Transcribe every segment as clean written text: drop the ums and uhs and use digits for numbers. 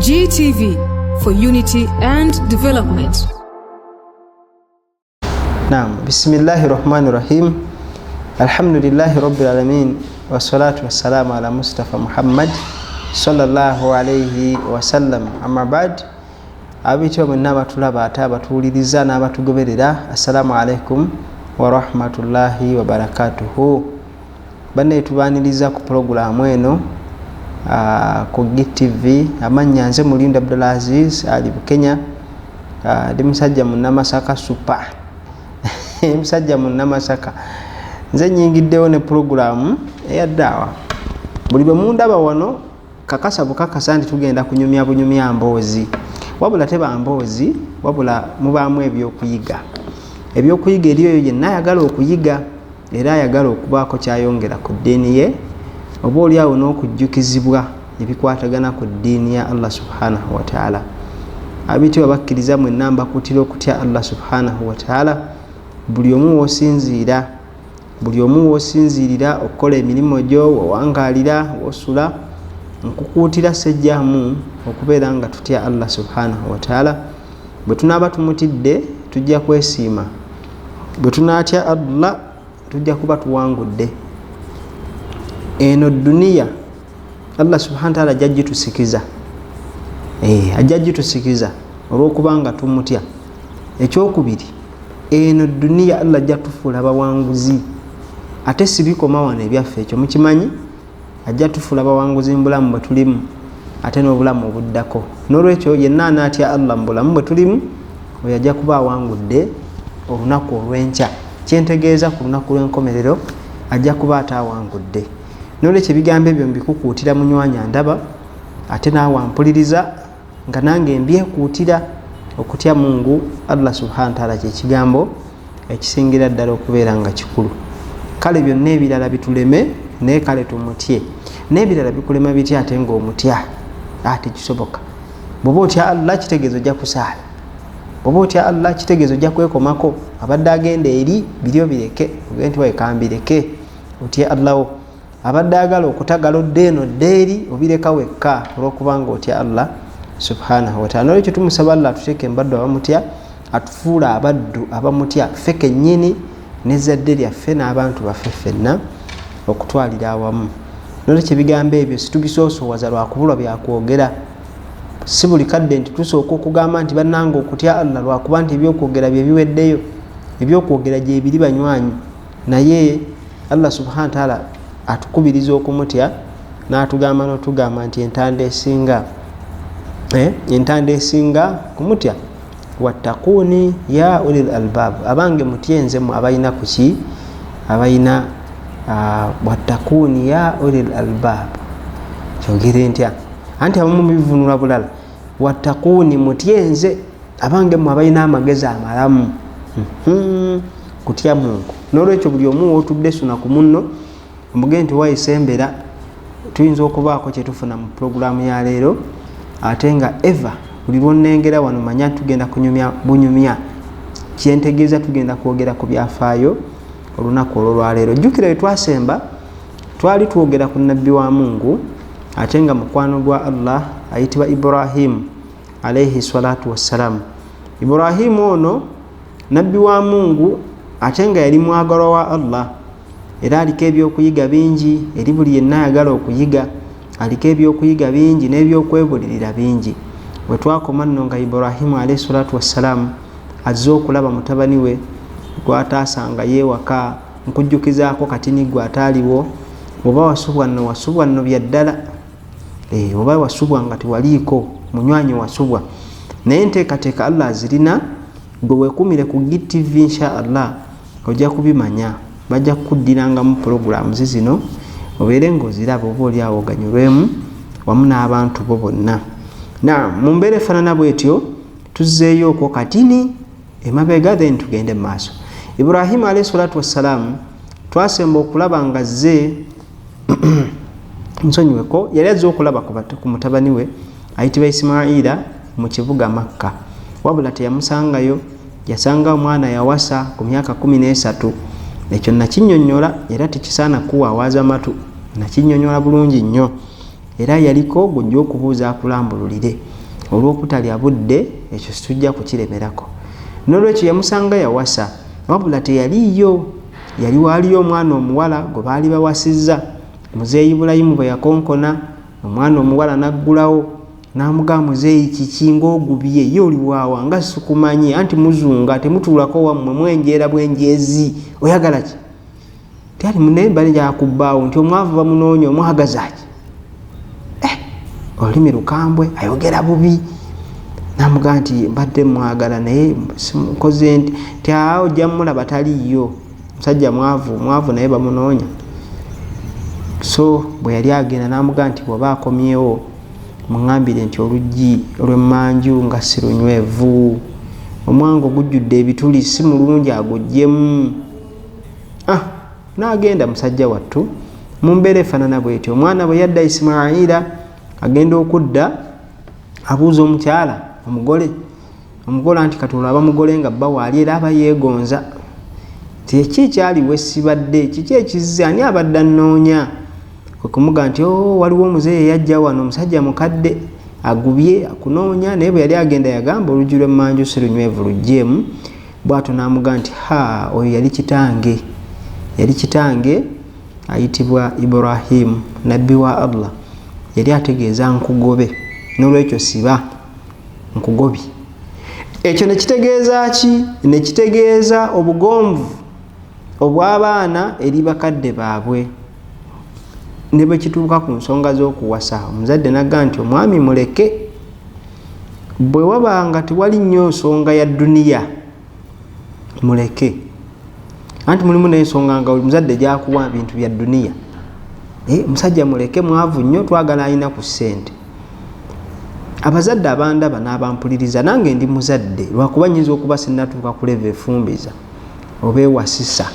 GTV for unity and development. Naam, bismillahirrahmanirrahim. Alhamdulillahi rabbil alamin wassalatu wassalamu ala Mustafa Muhammad sallallahu alayhi wa sallam. Amma ba'd, abityo mwenna batulaba ate abatuliriza n'abatugoberera, assalamu alaikum wa rahmatullahi wa barakatuhu. Banne tubaniriza ku programu eno ku GTV. Amanya nze Mulinda Abdulaziz ali Kenya. Ndi musajja munnamasaka super musajja munnamasaka. Nze nyingiddewo ne programu eyaddawa. Buli bwe mundaba wano kakasa bukakasa nti tugenda kunyumya bunyumya mboozi. Wabula teba mboozi, wabula mubaamu ebyokuyiga. Ebyokuyiga eriyo yenna ayagala okuyiga era ayagala okubaako kyayongera ku ddiini ye, oba oliawo n'okujjukizibwa ebikwatagana ku ddiini ya Allah subhanahu wa ta'ala. Abityo bakkiriza mwenna mbakutira okutya Allah subhanahu wa ta'ala. Buli omu w'osinziira, buli omu w'osinziirira okukola emirimu gyo, wawangaalira, w'osula, nkukuutira sejjaamu okubeera nga tutya Allah subhanahu wa ta'ala. Bwe tunaaba tumutidde tujja kwesiima, bwe tunaatya Allah tujja kuba tuwangudde. Eno duniya Allah subhanahu wa ta'ala ajja gitusikiza, ajja gitusikiza olw'okubanga tumutya. Ekyokubiri, eno duniya Allah ajja tufuula bawanguzi. Ate sibikoma wano ebyaffe, ekyo mukimanyi, ajja tufuula bawanguzi mu bulamu bwe tulimu ate n'obulamu obuddako. N'olwekyo yenna anaatya Allah mu bulamu bwe tulimu oyo ajja kuba awangudde olunaku olw'enkya. Kyentegeeza ku lunaku lw'enkomerero ajja kuba atawangudde. N'olwekyo ebigambo ebyo mbikukuutira munywanya ndaba, ate naawe wampuliriza nga nange mbyekuutira okutya Mungu Allah subhanahu wa ta'ala kye kigambo ekisingira ddala okubeera nga kikulu. Kale byonna ebirala bituleme naye kale tumutye. N'ebirala bikulema bitya ate ng'omutya? Ate kisoboka. Bw'oba otya Allah kitegeezo ojja kusaala. Bw'oba otya Allah kitegeezo ojja kwekomako. Abadde agenda eri biryo bireke, ogende nti wekambireke otye Allah wo. Abadde agala okutagala odde eno odde eri obireka wekka olw'okubanga otya Allah subhanahu wa ta'ala. N'olwekyo tumusaba Allah atuteeke embaddu abamutya, atufuula abaddu abamutya ffe kennyini n'ezzadde lyaffe n'abantu baffe ffenna okutwalira awamu. N'olwekyo ebigambo ebyo situbisoosoowaza lwakubulwa byakwogera. Si buli kadde nti tusooka okugamba nti bannange okutya Allah lwakuba nti ebyokwogera bye biweddeyo. Ebyokwogera gye biri banywanyi, naye Allah subhanahu wa ta'ala atukubiriza okumutya n'atugamba n'otugamba nti entanda esinga kumutya wattaquni ya ulil albab. Abange mutyenze mu abayina kuki? Abayina wattaquni ya ulil albab. Kyogere ntya? Anti abamu bivunula bulala. Wattaquni mutyenze abange mu abayina amagezi amalamu. Kutya Mungu. N'olwekyo buli omu w'otudde suna ku munno omugende nti wayisembera tuyinza okubaako kye tufuna mu programu ya leero, ate nga eva buli lwonnengera wano manya tugenda kunyumya bunyumya. Kyentegeeza tugenda kwogera ku byafaayo olunaku olwo lwaleero. Jjukira bwe twasemba twali twogera ku nabbi wa Mungu ate nga mukwano gwa Allah ayitibwa Ibrahim alayhi salatu wassalamu. Ibrahim ono nabbi wa Mungu ate nga yali mwagalwa wa Allah era aliko ebyokuyiga bingi eri buli yenna ayagala okuyiga. Aliko ebyokuyiga bingi n'ebyokwebulirira bingi. Bwe twakoma nno nga Ibrahim alayhi salatu wassalamu azze okulaba mutabani we gw'ataasanga yeewaka, nkujjukizaako katini gwe ataaliwo. Oba wasubwa nno bya ddala, oba wasubwa nga tewaliiko munywanyi wasubwa, naye nteekateeka Allah azirina. Gwe weekumire ku GTV insha Allah ojja kubimanya. Bajja kukuddirangamu puroguramu zino obeere ng'oziraba oba oli awo oganyulwemu wamu n'abantu bo bonna. Mu mbeera efaanana bwetyo tuzzeeyo okwo katini emabega then tugende mu maaso. Ibrahim alayhi salatu wassalamu twasemba okulaba nga azze nsonyiweko yali azze okulaba ku mutabani we ayitibwa Ismaila mu kibuga Makka. Wabula teyamusangayo, yasanga omwana yawasa ku myaka 13. Ekyo nakinnyonnyola era tekisaana kuwaawaza matu, nakinnyonnyola bulungi nnyo. era yaliko gujja okubuuza akulambululire olw'okutalya budde ekyo situjja kukiremerako. N'olwekyo yamusanga yawasa wabula teyaliyo, yali waaliyo omwana omuwala gwe baali bawasizza. Muzeeyi Ibulayimu bwe yakonkona omwana omuwala naggulawo n'amugamba muzeeyi kiki ng'ogubye ye oli waawa nga sikumanyi anti muzunga temutuulako wammwe mwenjeera bwenjeezi oyagala ki? Tyali munaye bali gyakubbaawo nti omwavu bamunoonya omwagaza ki? Olulimi lukambwe ayogera bubi. N'amugamba nti mbadde mwagala naye simukoze nti awo ojja mulaba taliyo musajja mwavu naye bamunoonya. So bwe yali agenda n'amugamba nti bw'oba akomyewo muŋŋambire nti oluggi olw'emmanju nga si lunywevu, omwango gujjudde ebituli si mulungi aguggyemu. N'agenda musajja wattu mu mbeera efaanana bw'etyo. Omwana bwe yadda Isimaayira agenda okudda abuuza omukyala omugole anti kati olaba mugole nga bba waali era aba yeegonza ti eki kyaliwo essibadde kiki ekizze ani abadde annoonya? Kwe kumugamba nti waliwo omuzeeyi yajja wano omusajja mukadde agubye akunoonya. Naye bwe yali agenda yagamba oluggi lw'emmanju si lunywevu luggyemu. Bw'atyo n'amugamba nti oyo yali kitange ayitibwa Ibrahimu nabbi wa Allah, yali ategeeza nkugobe, n'olwekyo siba nkugobye. Ekyo ne kitegeeza ki? Ne kitegeeza obugonvu obw'abaana eri bakadde baabwe. Ne bwe kituuka ku nsonga z'okuwasa omuzadde n'agamba nti omwami muleke, bwe wabanga tewali nnyo nsonga ya dduniya muleke, anti mulimu n'ensonga nga omuzadde gyakuwa bintu bya dduniya. Omusajja muleke mwavu nnyo, twagala alina ku ssente. Abazadde abandaba n'abampuliriza nange ndi muzadde lwakuba nnyinza okuba sinnatuuka ku leva efumbiza oba ewasisa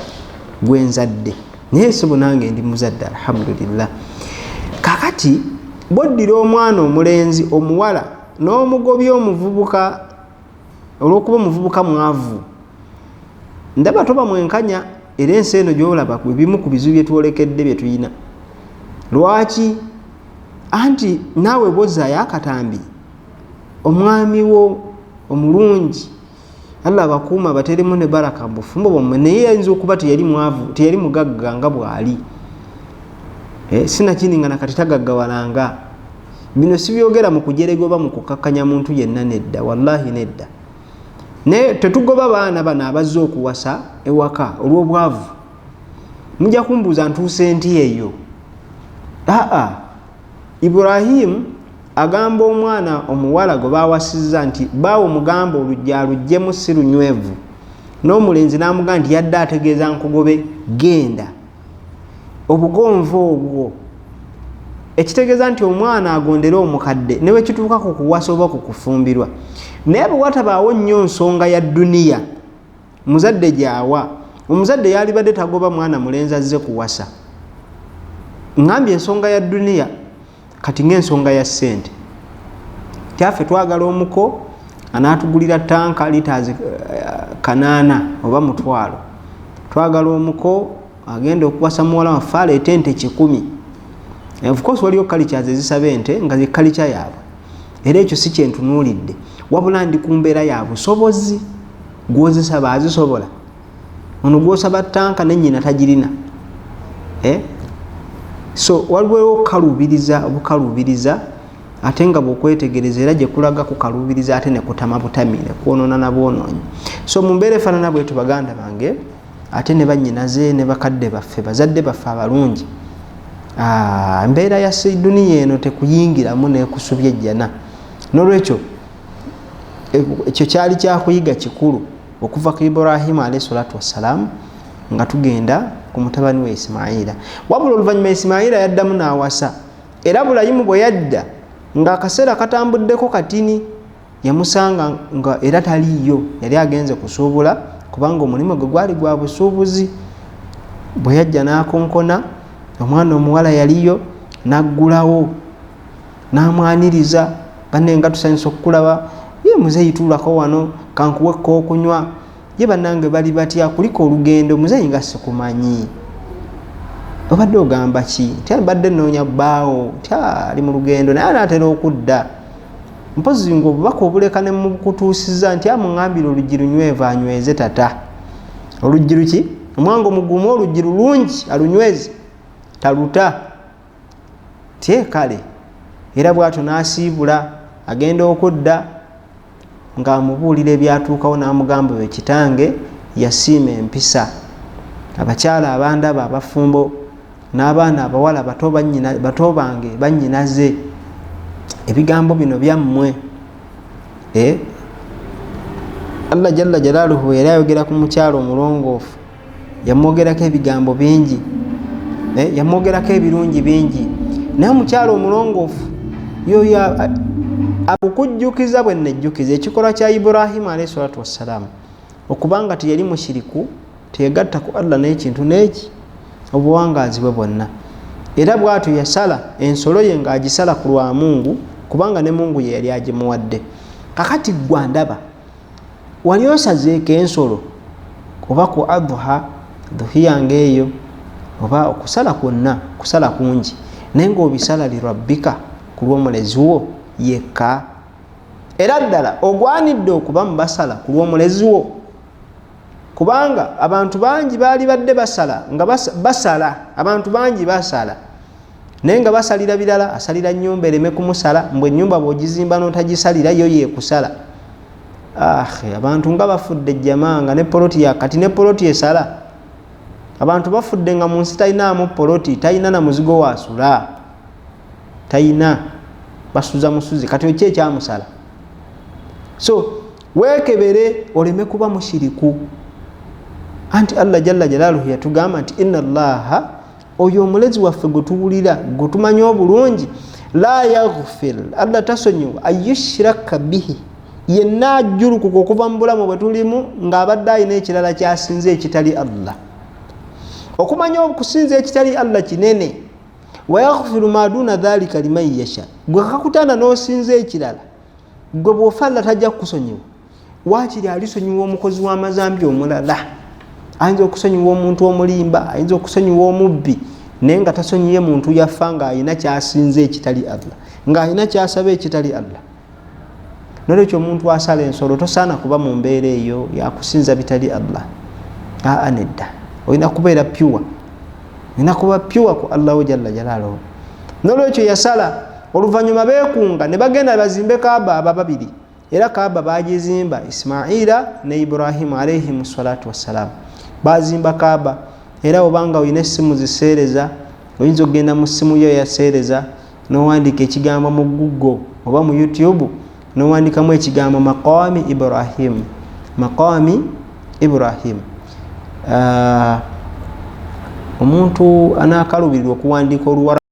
gwenzadde, naye sibo nange ndi muzadde alhamdulillah. Kakati boddira omwana omulenzi omuwala n'omugobya omuvubuka olw'okuba omuvubuka mwavu, ndaba toba mwenkanya. Era ensi eno gy'olaba ebimu ku bizibu bye twolekedde bye tuyina. Lwaki? Anti naawe bozaayo akatambi omwami wo omulungi Allah bakuuma bateremu ne baraka bufumbo bwomwe, naye ayinza okuba teyali mwavu teyali mugagga nga bwali. Sinakini nga nakati tagaggawalanga. Bino sibyogera mu kujerega oba mu kukakkanya muntu yenna, nedda, wallahi nedda. Naye tetugoba baana bano abazze okuwasa ewaka olw'obwavu. Mujja kumbuuza ntuuse nti eyo. Ibrahimu agamba omwana omuwala gwe baawasizza nti baawo mugamba oluggi aluggyemu si lunywevu. N'omulenzi n'amugamba nti yadde ategeeza nkugobe genda. Obugonvu obwo ekitegeeza nti omwana agondera omukadde ne bwe kituuka ku kuwasa oba ku kufumbirwa. Naye bwe watabaawo nnyo nsonga ya dduniya muzadde gy'awa, omuzadde yalibadde tagoba mwana mulenzi azze kuwasa. Ngambye ensonga ya dduniya kati ng'ensonga ya ssente. Kyaffe twagala omuko anaatugulira tanka litaazi 8 oba 1,000. Twagala omuko agenda okuwasa muwala waffe aleeta ente 10. Of course waliyo cultures ezisaba ente nga ze culture yaabwe, era ekyo si kyentunuulidde, wabula ndi ku mbeera ya busobozi gw'ozisaba azisobola. Ono gw'osaba tanka ne nnyina tagirina. So waliwo obukaluubiriza ate nga bw'okwetegereza era gye kulaga kukaluubiriza ate ne kutama butami ne kwonoona na bwonoonyi. So mu mbeera efaanana bwetyo baganda bange ate ne bannyinaze ne bakadde baffe bazadde baffe abalungi, embeera ya duniya eno tekuyingiramu nekusubya ejjana. N'olwekyo ekyo kyali kyakuyiga kikulu okuva ku Ibrahimu alayhi salatu wassalamu nga tugenda ku mutabani we Isimaayira. Wabula oluvannyuma Isimaayira yaddamu n'awasa, era Ibulayimu bwe yadda nga akaseera katambuddeko katini yamusanga nga era taliyo, yali agenze kusuubula kubanga omulimu gwe gwali gwa busuubuzi. Bwe yajja n'akonkona omwana omuwala yaliyo n'aggulawo n'amwaniriza, banne nga tusanyusa okukulaba, ye muzeeyi tuulako wano kankuwekko okunywa, ye bannange bali batya kuliko olugendo muzeeyi nga sikumanyi. obadde ogamba ki nti badde noonya bbaawo nti ali mu lugendo naye anaatera okudda mpozi ngaobubaka obuleka ne mukutuusiza nti amuŋambire oluggi lunywevu anyweze tata oluggi luki omwanga omugumu oluggi lulungi alunyweze taluta tie kale era bwatyo n'asiibula agenda okudda ng'amubuulira ebyatuukawo n'amugamba we kitange yasiima empisa abakyala abandaba abafumbo n'abaana abawala bato bange bannyinaze ebigambo bino byammwe Allah jalla jalaaluhu era ayogera ku mukyalo omulongoofu yamwogerako ebigambo bingi yamwogerako ebirungi bingi naye omukyalo omulongoofu yoyo akukujjukiza bwe nejjukiza ekikolwa kya Ibrahimu alayhi salatu wassalamu okubanga teyali mushiriku teyegatta ku Allah n'ekintu n'eki obuwangaazi bwe bwonna era bw'atyo yasala ensolo ye ng'agisala ku lwa Mungu kubanga ne Mungu ye yali agimuwadde kakati ggwe ndaba wali osazeeko ensolo oba ku adha dhuhiya ng'eyo oba okusala kwonna kusala kungi naye ng'obisala lirabbika ku lw'omulezi wo yekka era ddala ogwanidde okuba mu basala ku lw'omulezi wo kubanga abantu bangi baali badde basala nga basala abantu bangi basala naye nga basalira birala asalira nnyumba ereme kumusala mbwe ennyumba bw'ogizimba n'otagisalira yo yeekusala abantu nga bafudde ejjamaa nga ne poloti yakati ne poloti esala abantu bafudde nga mu nsi talinaamu poloti talina na muzigo wasula talina basuza musuzi kati oki ekyamusala so weekebere oleme kuba mushiriku anti Allah jalla jalaaluhu yatugamba nti inna Allaha oyo omulezi waffe gwetuwulira gwetumanyi obulungi la yaghfir Allah tasonyiwa ayushraka bihi yenna ajjulukuka okuva mu bulamu bwe tulimu ng'abadde alina ekirala kyasinze ekitali Allah okumanya okusinza ekitali Allah kinene wa yaghfiru ma duna dhalika liman yasha gwe kakutanda n'osinza ekirala gwe bw'ofa Allah tajja kukusonyiwa waakiri alisonyiwa omukozi w'amazambi omulala ayinza okusonyiwa omuntu omulimba ayinza okusonyiwa omubbi naye nga tasonyiye muntu yafa ng'alina kyasinza ekitali Allah ng'alina kyasaba ekitali Allah nolwekyo omuntu asala ensolo tosaana kuba mu mbeera eyo yakusinza bitali Allah nedda olina kubeera pyuwa olina kuba pyuwa ku Allahu jalla jalaaluhu nolwekyo yasala oluvannyuma beekunga ne bagenda bazimbe Kaaba aba babiri era Kaaba bagizimba Ismaila ne Ibrahimu alayhimu salatu wassalamu bazimba Kaaba era obanga olina essimu ziseereza oyinza okgenda mu ssimu yo yaseereza n'owandiika ekigambo mu Google oba mu YouTube n'owandikamu ekigambo maqami Ibrahim omuntu anaakalubirirwa okuwandiika oluwara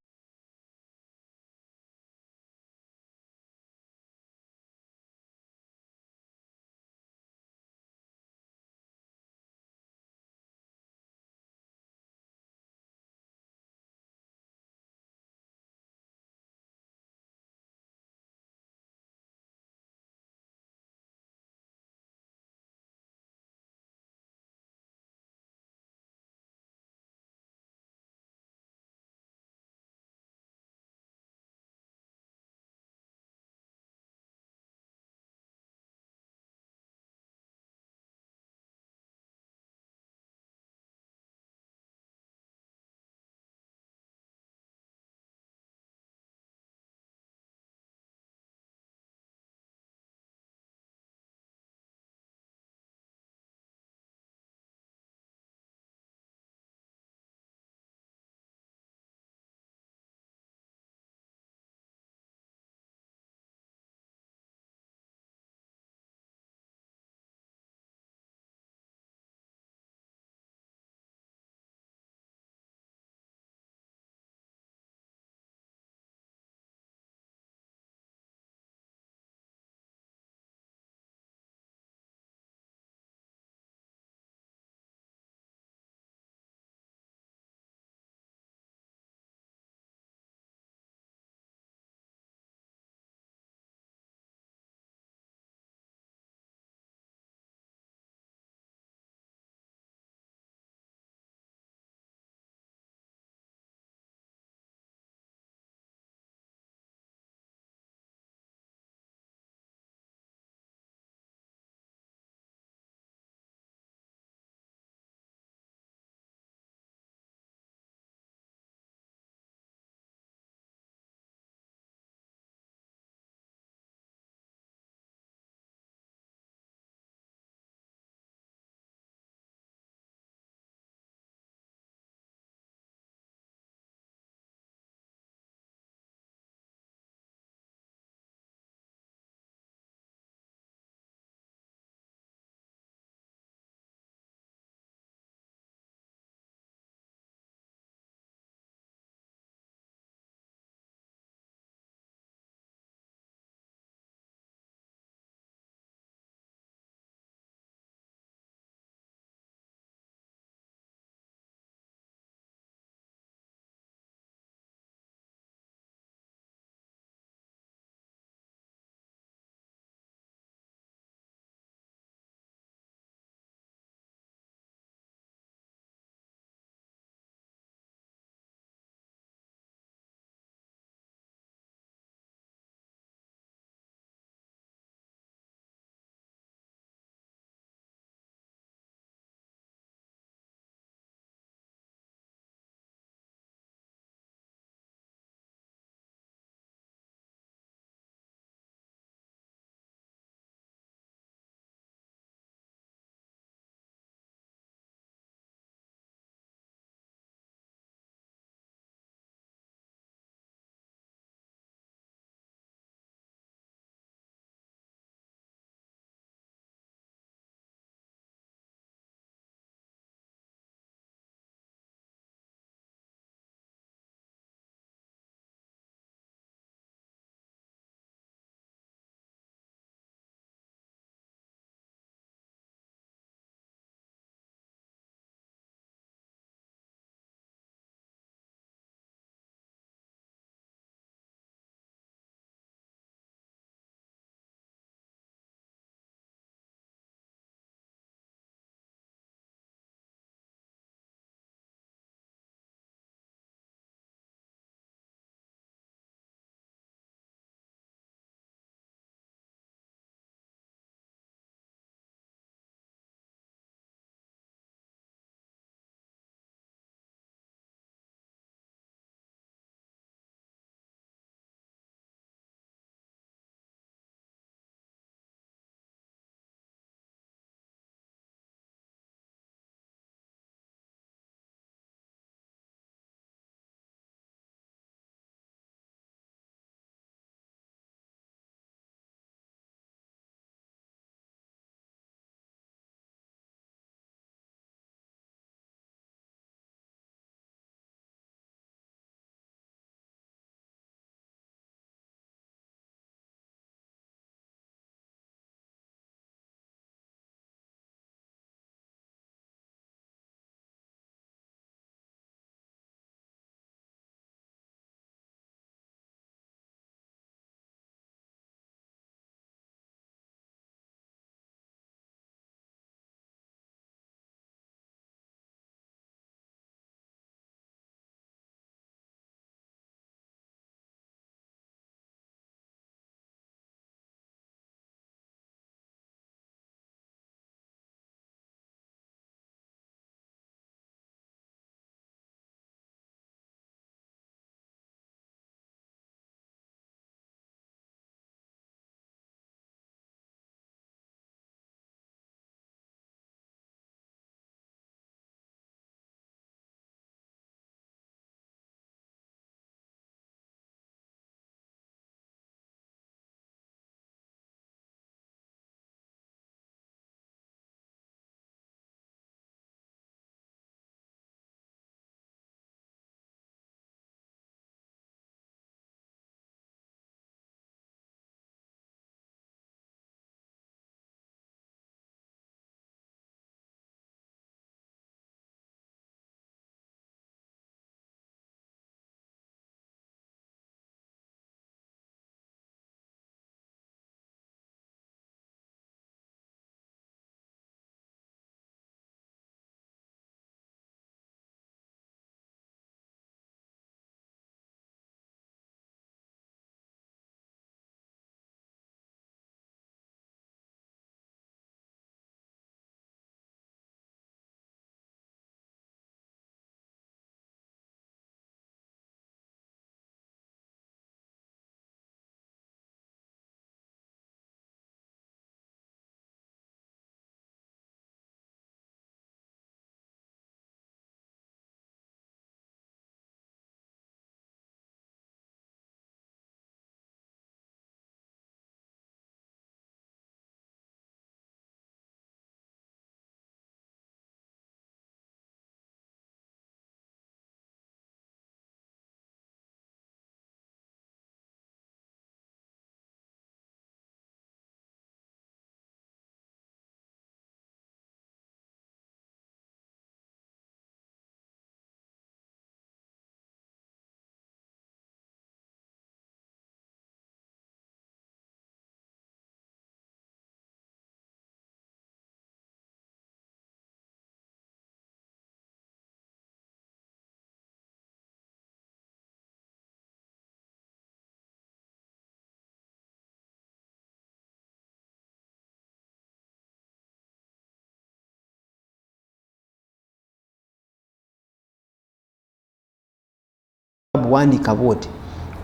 wandiika bwoti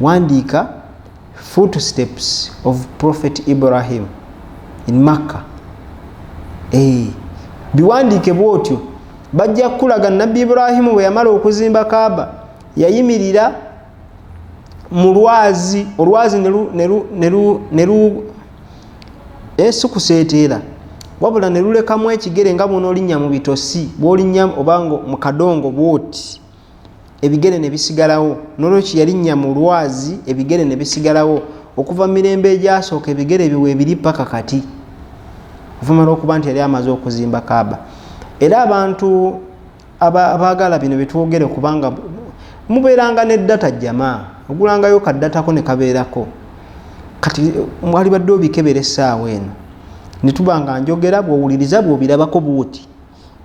wandiika footsteps of Prophet Ibrahim in Makkah. Biwandiike bwotyo bajja kulaga Nabbi Ibrahim bwe yamala okuzimba Kaaba yayimirira mu lwazi sikuseeteera wabula ne lulekamu ekigere nga bw'onoolinnya mu bitosi bw'olinnya obango mu kadongo bwoti ebigere ne bisigalawo. N'olwekyo yalinnya mu lwazi ebigere ne bisigalawo okuva mu mirembe egyasooka ebigere biwe ebiri paka kati ovumala okuba nti yali amaze okuzimba Kaaba. Era abantu abaagala bino betwogere kubanga mubeeranga n'eddata jamaa ogulangayo kaddatako ne kabeerako kati mwali badde obikebera essaawa eno ne tuba nga njogera bw'owuliriza bw'obirabako bwoti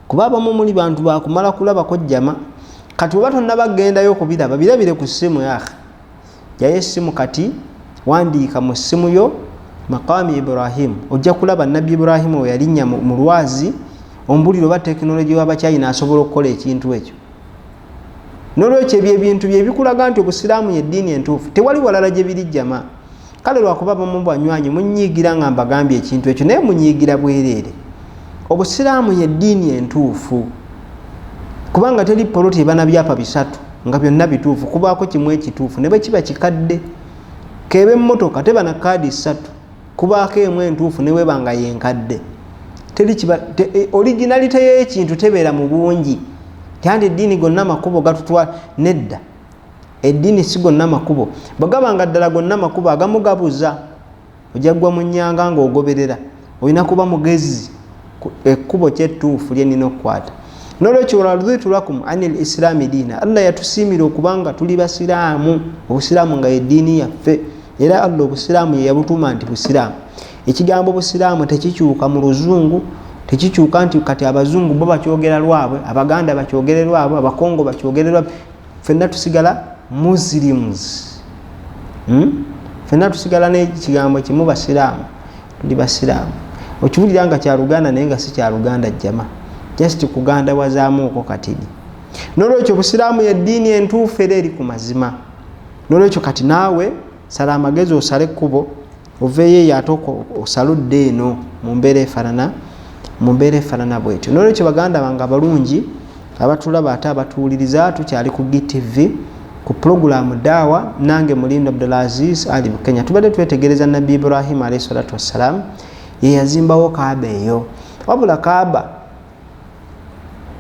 kuba abamu muli bantu bakumala kulabako jama kati oba tonnabagendayo okubiraba birabire ku ssimu yakhe yaye essimu kati wandiika mu ssimu yo Maqami Ibrahim ojja kulaba Nabbi Ibrahim we yalinnya mu lwazi ombuliro ba tekinologiya w'Abachina asobola okukola ekintu ekyo. N'olwekyo ebyo ebintu bye bikulaga nti Obusiraamu y'eddiini entuufu tewali walala gye biri jama. Kale lwakuba abamu banywanyi munyiigira nga mbagambye ekintu ekyo naye munyiigira bwereere. Obusiraamu y'eddiini entuufu kubanga teri poloti ebana byapa bisatu nga byonna bituufu kubaako kimu ekituufu ne bwe kiba kikadde kebe emmotoka teba na kaadi 3 kubaako emu entuufu ne weba nga yenkadde teri kiba originality y'ekintu tebeera mu bungi kandi eddiini gonna makubo gatutwala nedda eddiini si gonna makubo bagabanga ddala gonna makubo agamu gabuza ojaggwa mu nnyanga ng'ogoberera olina kuba mugezi ekkubo kyettuufu lye nina okukwata. N'olwekyo waraditu lakum anil islaami diina Allah yatusiimira okubanga tuli basiraamu obusiraamu nga eddiini yaffe era Allah obusiraamu ye yabutuma nti busiraamu. Ekigambo busiraamu tekikyuka mu luzungu tekikyuka nti kati abazungu bo bakyogera lwabwe abaganda bakyogere lwabwe abakongo bakyogere lwabwe ffenna tusigala muslims ffenna tusigala n'ekigambo kimu basiraamu tuli basiraamu okiwulira nga kya Luganda naye nga si kya Luganda jjama just kuganda wazaamuuko katini. N'olwekyo obusiraamu y'eddiini entuufu era eri ku mazima. N'olwekyo kati naawe sala amagezi osale ekkubo oveeyo ate osaludde eno mu mbeera efaanana bwetyo. N'olwekyo baganda bange abalungi abatulaba ate abatuwuliriza tukyali ku GTV ku pulogulaamu daawa nange Mulindo Abdulaziz Ali Bukenya tubadde twetegereza Nabbi Ibrahim alayhi salatu wassalaam ye yazimbawo Kaaba eyo wabula Kaaba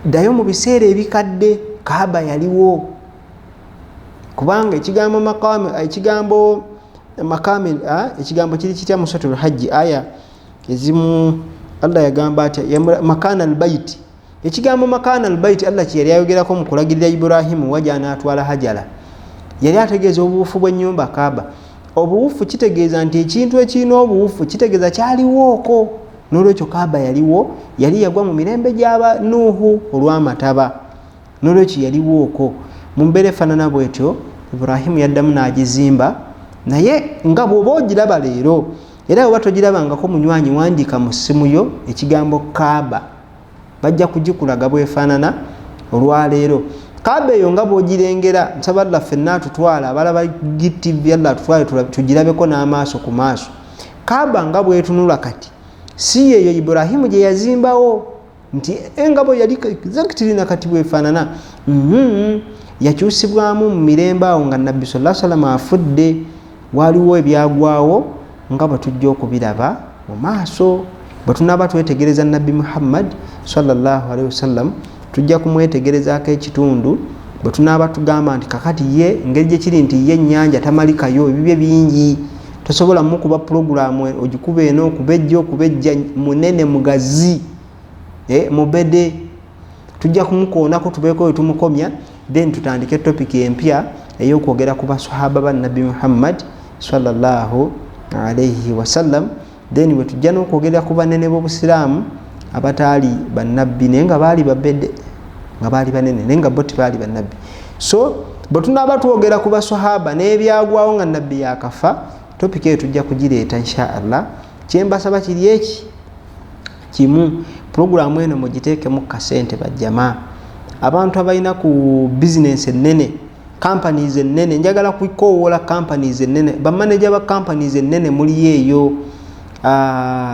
dayo mu biseera ebikadde Kaaba yaliwo kubanga ekigambo ekigambo kiri kitya mu Suratul Hajj aya ezimu Allah yagamba atya makana albayt ekigambo makana albayt Allah kye yali ayogerako mu kulagirira Ibrahim wajja n'atwala Hajara yali ategeeza obuwufu bw'ennyumba Kaaba. Obuwufu kitegeeza nti ekintu ekirina obuwufu kitegeeza kyaliwooko. N'olwekyo Kaaba yaliwo yali yagwa mu mirembe gy'aba Nuhu olw'amataba n'olwekyo yaliwooko mu mbeera efaanana bwetyo Ibrahim yaddamu n'agizimba naye nga bw'oba ogiraba leero era bwe togirabangako munywanyi wandiika mu ssimu yo ekigambo Kaaba bajja kugikulaga bwefaanana olwaleero. Kaaba eyo nga bw'ogirengera nsaba Allah ffenna atutwala abalaba GTV Allah atutwale tugirabeko n'amaaso ku maaso. Kaaba nga bw'etunula kati si yeyo Ibrahimu gye yazimbawo nti engabo yali exactly nakati bwefaanana yakyusibwamu mu mirembe awo nga Nabbi sallallahu alaihi wasallam afudde waliwo ebyagwawo nga bwe tujja okubiraba mu maaso bwe tunaaba twetegereza Nabbi Muhammad sallallahu alaihi wasallam tujja kumwetegerezaako ekitundu bwe tunaaba tugamba nti kakati ye engeri gye kiri nti ye ennyanja tamalikayo ebibye bingi tosobola mukuba pulogulaamu ogikuba eno okubejja munene mugazi mubede tujja kumukoonako tubeeko we tumukomya then tutandike topic empya ey'okwogera ku basahaba ba Nabbi Muhammad sallallahu alaihi wasallam then we tujja n'okwogera ku banene b'obusiraamu abataali bannabbi naye nga baali babede nga baali banene naye nga bo tibaali bannabbi. So bwe tunaaba twogera ku basahaba n'ebyagwawo nga Nabbi yakafa topic eyo tujja kugireeta insha Allah. Kyembasaba kiri eki kimu pulogulaamu eno mugiteekemu kasente bajjamaa abantu abalina ku bizinesi ennene companies ennene, njagala kukowoola companies ennene, bamanager ba companies ennene muli eyo,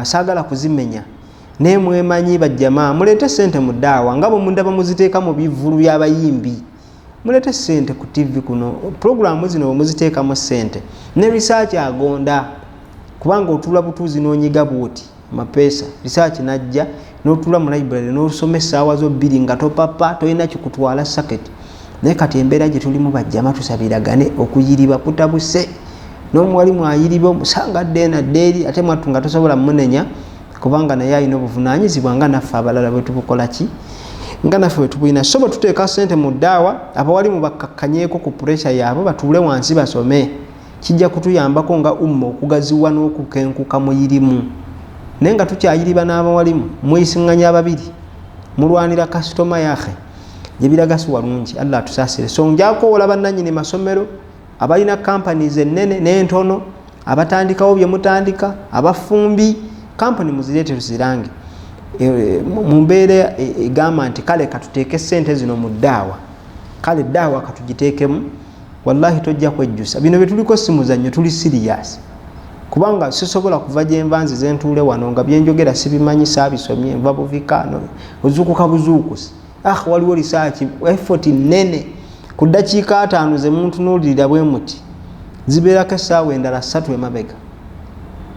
saagala kuzimenya naye mwemanyi bajjamaa, muleete sente mu ddaawa nga bwe mundaba muziteeka mu bivulu by'abayimbi. Muleete sente ku TV kuno, programu zino bwe muziteekamu sente ne research agonda, kubanga otula butuuzi n'onyiga bwoti mapeesa, research najja n'otula mu library n'osoma essaawa zo 2 nga topapa tolina kikutwala saketi. Naye kati embeera gye tulimu bajjama tusabiragane, okuyiriba kutabuse, n'omuwalimu ayiriba omusangadde naddeeri ate mwattu nga tosobola munenya, kubanga naye alina obuvunaanyizibwa nga naffe abalala bwe tubukola ki, nga naffe bwe tubulina. So bwe tuteeka ssente mu ddaawa, abawalimu bakkakkanyeeko ku pressure yaabwe batuule wansi basome, kijja kutuyambako nga umma okugaziwa n'okukenkuka muyirimu. Naye nga tukyayiriba n'abawalimu, mwesiŋŋanya ababiri, mulwanira kasitoma yaakhe, gye biraga si walungi. Allah atusaasire. So njakoowola bannannyini masomero abalina companies ennene n'entono, abatandikawo bye mutandika, abafumbi, company muzireete tuzirange mu mbeera egamba nti kale katuteeke ssente zino mu ddaawa, kale ddaawa katugiteekemu, wallahi tojja kwejjusa. Bino bye tuliko si muzannyo, tuli serious, kubanga sisobola kuva gye nva nzi zentuule wano nga byenjogera sibimanyi, saabisomye, nva buvikaano ozuukuka buzuukusi. Waliwo research effort nnene ku ddakiika 5 ze muntu n'olulira bwe muti zibeerako essaawa endala 3 emabega,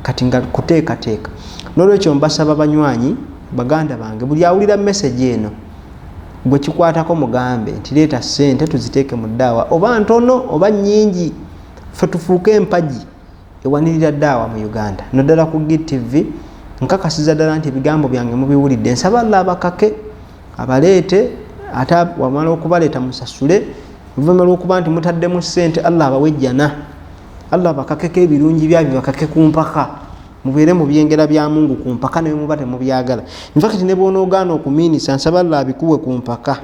kati nga kuteekateeka. N'olwekyo mbasaba banywanyi baganda bange, buli awulira message eno bwe kikwatako mugambe nti leeta ssente tuziteeke mu ddaawa, oba ntono oba nnyingi, ffe tufuuke empagi ewanirira ddaawa mu Uganda. Noddala ku GTV nkakasiza ddala nti ebigambo byange mubiwulidde. Nsaba Allah abakake abaleete, ate wamala okubaleeta musasule, oluvannyuma lw'okuba nti mutaddemu ssente, Allah abawejjana, Allah abakakeko ebirungi byabyo bakake ku mpaka, mubeere mu byengera bya Mungu ku mpaka ne muba temubyagala. Infact ne bw'onoogaana okumiinisa, nsaba Allah abikuwe ku mpaka,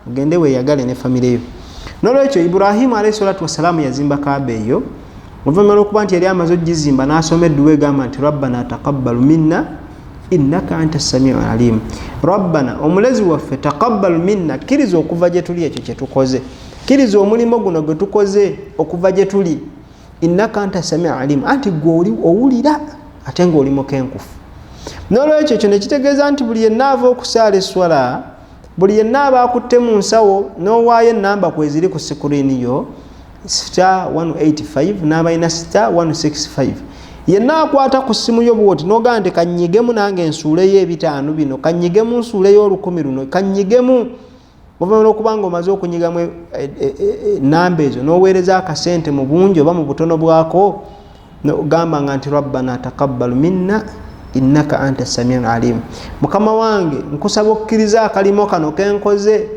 mugende weeyagale ne famire yo. N'olwekyo Ibrahimu alayhi salatu wassalamu yazimba Kaaba eyo, oluvannyuma lw'okuba nti yali amaze ogizimba n'asoma edduwa egamba nti rabbana taqabbalu minna innaka anta samiu alim. Rabbana, omulezi waffe, taqabbalu minna, kkiriza okuva gye tuli ekyo kye tukoze, kkiriza omulimo guno gwe tukoze okuva gye tuli, innaka anta samiu alim, anti gwe owulira ate ng'oli mukenkufu. N'olwekyo ekyo ne kitegeeza nti buli yenna ava okusaala esswala, buli yenna aba akutte mu nsawo n'owaayo ennamba kweziri ku sikuriini yo *185 n'abalina *165, yenna akwata ku ssimu yo bwoti n'ogamba nti kannyigemu nange ensuuleyo ebitaano bino, kannyigemu nsuuleyo 1000 luno, kannyigemu. Oluvannyuma lw'okubanga omaze okunyigamu ennamba ezo n'oweereza akasente mu bungi oba mu butono bwako, n'ogamba nga nti rabbana taqabbalu minna innaka anta samiun alim. Mukama wange nkusaba okkiriza akalimo kano kenkoze,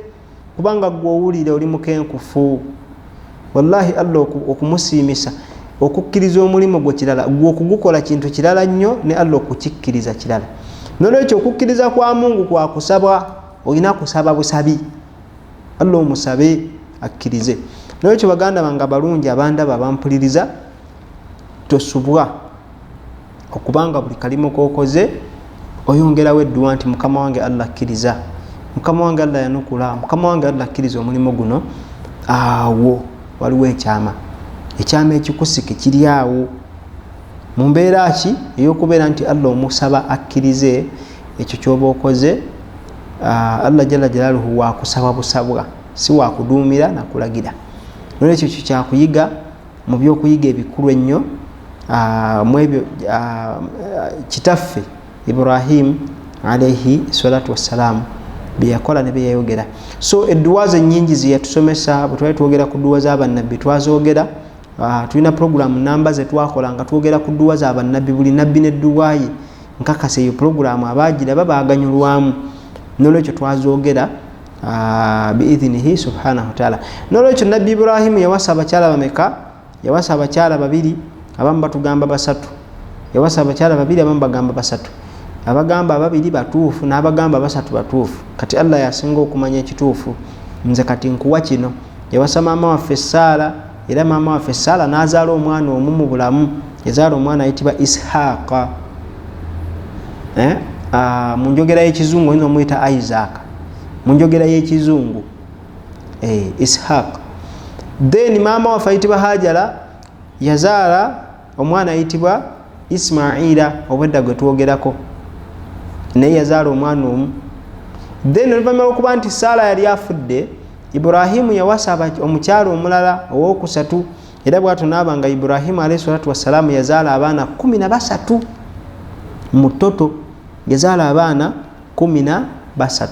kubanga gwe owulire oli mukenkufu. Wallahi Allah okumusiimisa, okukkiriza omulimu gwe kirala, gwe okugukola kintu kirala nnyo, ne Allah okukikkiriza kirala. N'olwekyo okukkiriza kwa Mungu kwa kusaba, olina kusaba busabi, Allah omusabe akkirize. N'olwekyo baganda bange abalungi abandaba bampuliriza, tosubwa okubanga buli kalimo kokoze oyongerawo edduwa nti mukama wange Allah akkiriza, mukama wange Allah yanukula, mukama wange Allah akkiriza omulimu guno. Awo waliwo ekyama, ekyama ekikusike kiri awo mu mbeera ki ey'okubeera nti Allah omusaba akkirize ekyo ky'oba okoze. Allah jalla jalaluhu wakusaba busabwa, si wakuduumira nakulagira. N'olwekyo ekyo kyakuyiga mu by'okuyiga ebikulu ennyo mu ebyo kitaffe Ibrahim alayhi salatu wassalamu bye yakola ne bye yayogera. So edduwa ze nnyingi ze yatusomesa, bwe twali twogera ku dduwa z'abannabbi twazoogera. Tulina program namba ze twakola nga twogera ku dduwa z'abannabbi, buli nabbi n'edduwa ye. Nkakasa eyo program abaagiraba baaganyulwamu. N'olwekyo twazoogera biidhinihi subhanahu wa ta'ala. N'olwekyo nabbi Ibrahimu yawasa abakyala bameka? Yawasa abakyala 2, abamu batugamba 3. Yawasa abakyala 2, abamu bagamba 3. Abagamba 2 batuufu n'abagamba 3 batuufu. Kati Allah yasinga okumanya ekituufu. Nze kati nkuwa kino, yawasa maama waffe Saara, era maama waffe Saara n'azaala omwana omu mu bulamu, yazaala omwana ayitibwa Ishaqa. Mu njogera y'Ekizungu oyinza omuyita Isaac, mu njogera y'Ekizungu Ishaq. then maama waffe ayitibwa Hajara yazaala omwana ayitibwa Ismaila obwedda gwe twogerako, naye yazaala omwana omu. Then oluvannyuma lw'okuba nti Saala yali afudde, Iburahimu yawasa omukyala omulala owookusatu, era bw'atyo n'aba nga Iburahimu alayhi salatu wassalaamu yazaala abaana 13 mu toto, yazaala abaana 13.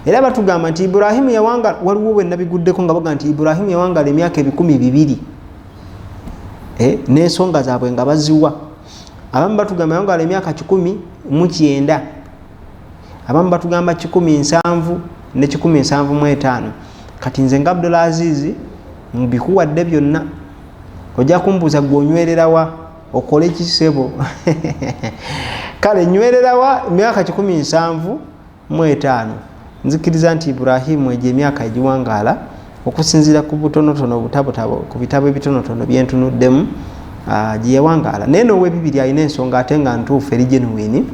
Era batugamba nti Iburahimu yawanga, waliwo bwe nabiguddeko nga baga nti Iburahimu yawangala emyaka 200 n'ensonga zaabwe nga baziwa. Abamu batugamba yawangala emyaka 19, abamu batugamba 17 ne 175. Kati nze nga Abdul Aziz mbikuwadde byonna, ojja kumbuuza gw'onywererawa okole kisebo kale nywererawa emyaka 175. Nzikiriza nti Iburahimu egyo emyaka egiwangaala okusinziira ku butonotono ku bitabo ebitonotono byentunuddemu gye yawangaala. Naye n'ow'ebibiri alina ensonga ate nga ntuufu eri genuine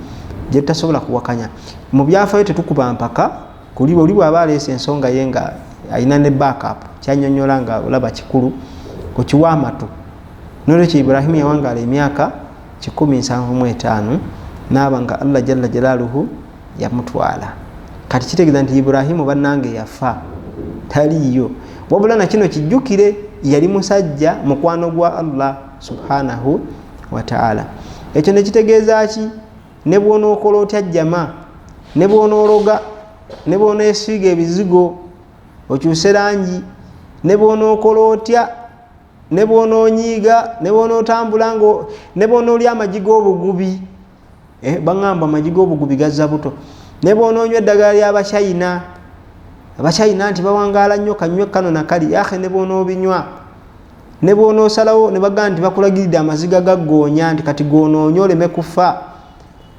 gye tutasobola kuwakanya. Mu byafaayo tetukuba mpaka kuli oli bw'aba aleese ensonga ye nga alina ne backup kyanyonnyola nga olaba kikulu okiwa amatu. N'olwekyo Iburahimu yawangaala emyaka 175 n'aba nga Allah jalla jalaaluhu yamutwala. Kati kitegeeza nti Iburahimu bannange yafa taliyo, wabula na kino kijjukire yali musajja mukwano gwa Allah subhanahu wa ta'ala. Ekyo ne kitegeeza ki? Ne bw'onookola otya jjama, ne bw'onoologa, ne bw'oneesiiga ebizigo okyuse langi, ne bw'onookola otya, ne bw'onoonyiiga, ne bw'onootambula ngo, ne bw'onoolya amagi g'obugubi, baŋŋamba amagi g'obugubi gazza buto, ne bw'onoonywa eddagala ly'Abachina, Abachina nti bawangaala nnyo kanywe kano nakali, yahe ne bw'onoobinywa, ne bw'onoosalawo ne bagamba nti bakulagiridde amaziga gaggoonya nti kati gw'onoonya oleme kufa,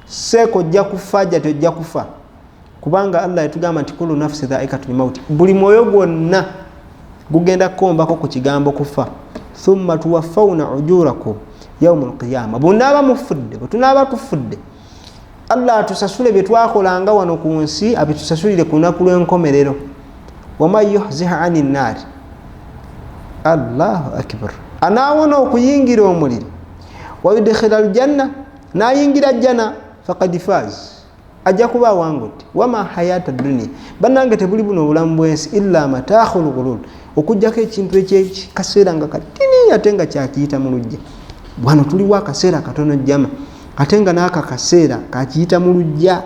seeko ojja kufa ajja tojja kufa, kubanga Allah yatugamba nti kullu nafsi dhaa'ikatul mauti, buli mwoyo gwonna gugenda kukombako ku kigambo kufa. Thumma tuwaffawna ujurakum yawmul qiyamah, bw'onaaba mufudde, bwe tunaaba tufudde, Allah atusasule bye twakolanga wano ku nsi abitusasulire ku lunaku lw'enkomerero. Waman yuhziha ani nnaari, Allahu akbar, anaawona okuyingira omuliro, wayudkhila aljanna, n'ayingira jjana, faqad faaz, ajja kuba awangudde. Wama hayata dunia, bannange tebuli buno obulamu bw'ensi illa mataakhul ghurur, okujjako ekintu ekyekaseera nga katini ate nga kyakiyita mu lujja. Wano tuliwo akaseera katono jjama, ate nga n'aka kaseera kakiyita mu lujja,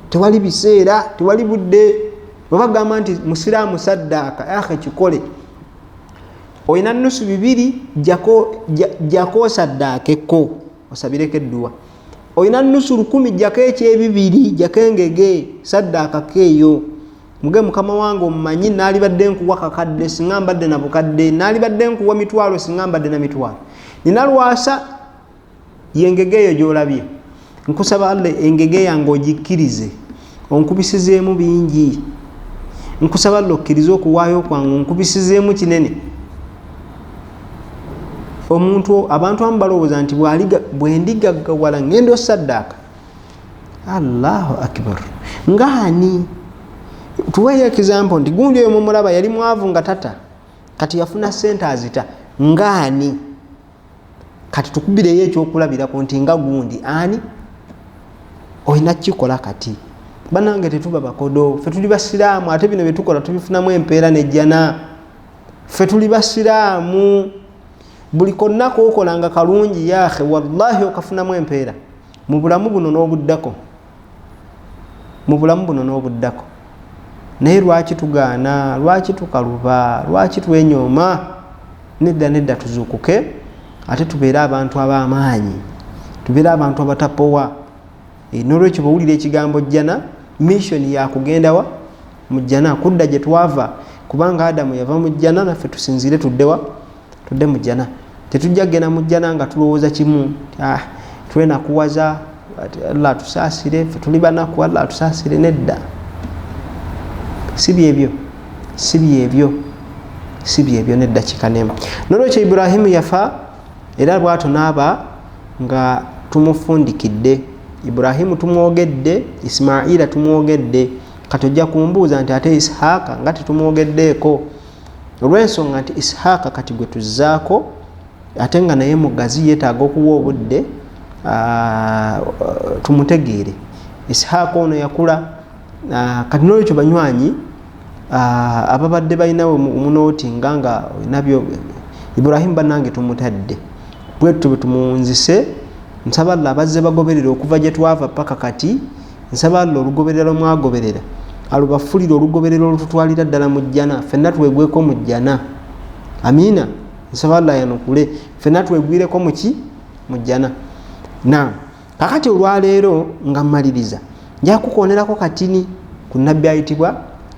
tewali biseera, tewali budde. Babagamba nti musiraamu saddaaka, yahe kikole, oyina nusu 2 jako saddaakeko osabireko edduwa, oyina nusu 10 jako ekyebibiri jako engege saddaaka keeyo. Muge mukama wange omumanyi, naalibadde nkuwa kakadde singa mbadde na bukadde, naalibadde nkuwa mitwalo singa mbadde na mitwalo. Nina lwasa yengege eyo gy'olabye, nkusaba Allah engege yange ogikkirize onkubisizeemu bingi, nkusaba Allah okkirize okuwaayo kwange onkubisizeemu kinene. Omuntu abantu abamu balowooza nti bwendigaggawala ngendo saddaaka. Allahu akbar, ngaani tuweeyo example nti gundi oyo mumulaba yali mwavu nga tata, kati yafuna sente azita, ngaani? Kati tukubireyo ekyokulabirako nti nga gundi ani? Oyina kikola kati. Bannange tetuba bakodo, ffe tuli basiraamu, ate bino bye tukola tubifunamu empeera nejjana. Ffe tuli basiraamu, buli konna kookolanga kalungi yahe wallahi okafunamu empeera mu bulamu buno n'obuddako, mu bulamu buno n'obuddako. Naye lwaki tugaana, lwaki tukaluba, lwaki twenyooma? Nedda tuzuukuke ate tubeere abantu ab'amaanyi, tubeere abantu abatapowa. N'olwekyo bw'owulira ekigambo jjana, mission yakugendawa mu jjana, kudda gye twava, kubanga Adamu yava mu jjana, naffe tusinzire tuddewa, tudde mu jjana. Tetujja kgenda mu jjana nga tulowooza kimu, twenakuwaza Allah atusaasire, ffe tuli banaku Allah atusaasire. Nedda, si byebyo, si byebyo, si byebyo n'eddakiika n'emu. N'olwekyo Iburahimu yafa, era bw'atyo n'aba nga tumufundikidde. Iburahimu tumwogedde, Ismaila tumwogedde, kati ojja kumbuuza nti ate Ishaaka nga tetumwogeddeeko. olw'ensonga nti Ishaaka kati gwe tuzzaako ate nga naye mugazi yeetaaga okuwa obudde tumutegeere. Ishaaka ono yakula kati n'olwekyo banywanyi ababadde balinawe munooti nga nabyo Ibrahimu bannange tumutadde bwettu bwe tumunzise. Nsaba Allah abazze bagoberera okuva gye twava paka kati. Nsaba Allah olugoberera lwemwagoberera alubafulira olugoberera olututwalira ddala mu jjana, ffenna twegweko mu jjana. Amiina. Nsaba Allah yanukule ffenna twegwireko muki mu jjana. Kakati olwaleero nga mmaliriza nja kukonerako katini ku nabbi ayitibwa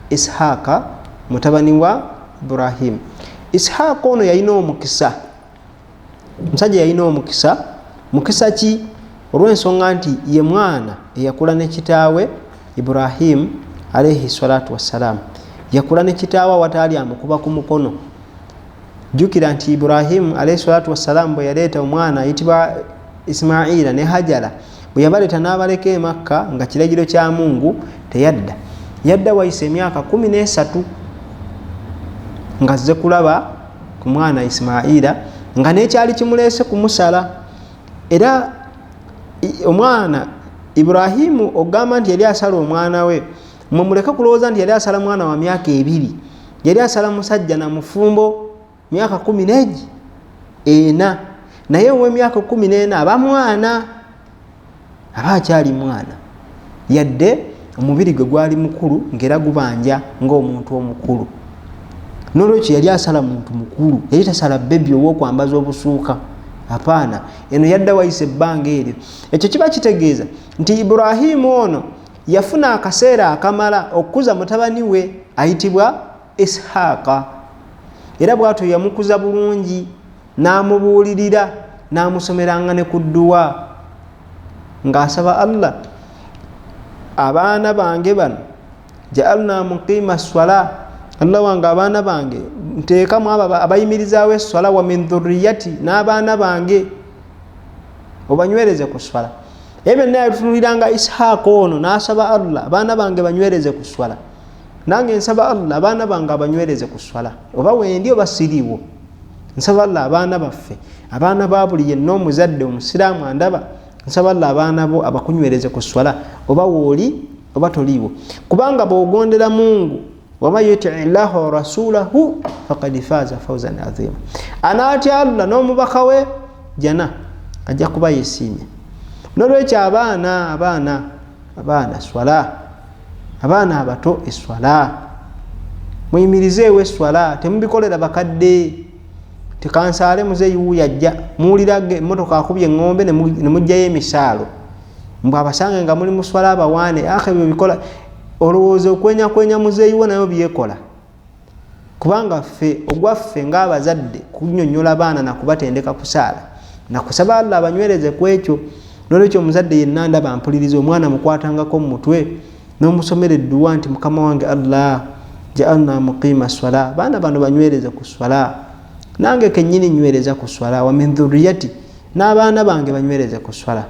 Ishaaka mutabani wa Ibrahimu. Ishaaka ono yalina omukisa, musajja yalina omukisa. Mukisa ki? Olw'ensonga nti ye mwana eyakula ne kitaawe Ibrahimu alayhi salatu wassalamu. Yakula ne kitaawe wataali amukuba ku mukono. Jjukira nti Ibrahimu alayhi salatu wassalamu bwe yaleeta omwana ayitibwa Ismaila ne Hajara, bwe yabaleeta n'abaleka e Makka nga kiragiro kya Mungu teyadda. Yadda wayise emyaka 13 nga azze kulaba ku mwana Ismaila nga n'ekyali kimuleese kumusala. Era omwana Ibrahimu ogamba nti yali asala omwana we, mumuleke kulowooza nti yali asala mwana wa myaka 2. Yali asala musajja na mufumbo myaka 14. Naye ow'emyaka 14 aba mwana, aba akyali mwana, yadde omubiri gwe gwali mukulu ng'era gubanja ng'omuntu omukulu. N'olwekyo yali asala muntu mukulu, yali tasala bebi ow'okwambaza obusuuka. Apaana, eno yadda wayise ebbanga eryo. Ekyo kiba kitegeeza nti Ibrahimu ono yafuna akaseera akamala okukuza mutabani we ayitibwa Ishaaka. Era bw'atyo yamukuza bulungi, n'amubuulirira, n'amusomeranga ne ku dduwa ng'asaba Allah, abaana bange bano ja'alna muqima swala, Allah wange abaana bange nteekamu abo abayimirizaawo esswala, wa min dhurriyati, n'abaana bange obanywereze ku swala. Ebyo naye tutunuliranga Ishaaka ono n'asaba Allah abaana bange banywereze ku swala. Nange nsaba Allah abaana bange abanywereze ku swala, oba wendi oba siriiwo. Nsaba Allah abaana baffe, abaana ba buli yenna omuzadde omusiraamu andaba, nsaba Allah abaana bo abakunywereze ku swala, oba wooli oba toliiwo. Kubanga bw'ogondera Mungu, waman yutii llaha wa rasulahu faqad faaza fawzan azima. Anaatya Allah n'omubaka we jana ajja kuba yesiimye. N'olwekyo abaana swala, abaana abato eswala, muyimirizeewo eswala, temubikolera bakadde. Tekansaale muzeeyi yajja muwulirage emmotoka akubye eŋŋombe ne mujjayo emisaalo, mbwe abasange nga muli muswala abawaane. Bwe bikola olowooza okwenya muzeeyi wo nayo byekola. Kubanga ffe ogwaffe ng'abazadde kunnyonnyola abaana na kubatendeka kusaala na kusaba Allah abanywereze ku ekyo. N'olwekyo omuzadde yenna ndaba mpuliriza omwana mukwatangako mu mutwe n'omusomera edduwa nti Mukama wange Allah ja'alna muqima swala, baana bano banywereze ku swala, nange kennyini nywereza ku swala, wa min dhurriyati, n'abaana bange banywereze ku swala,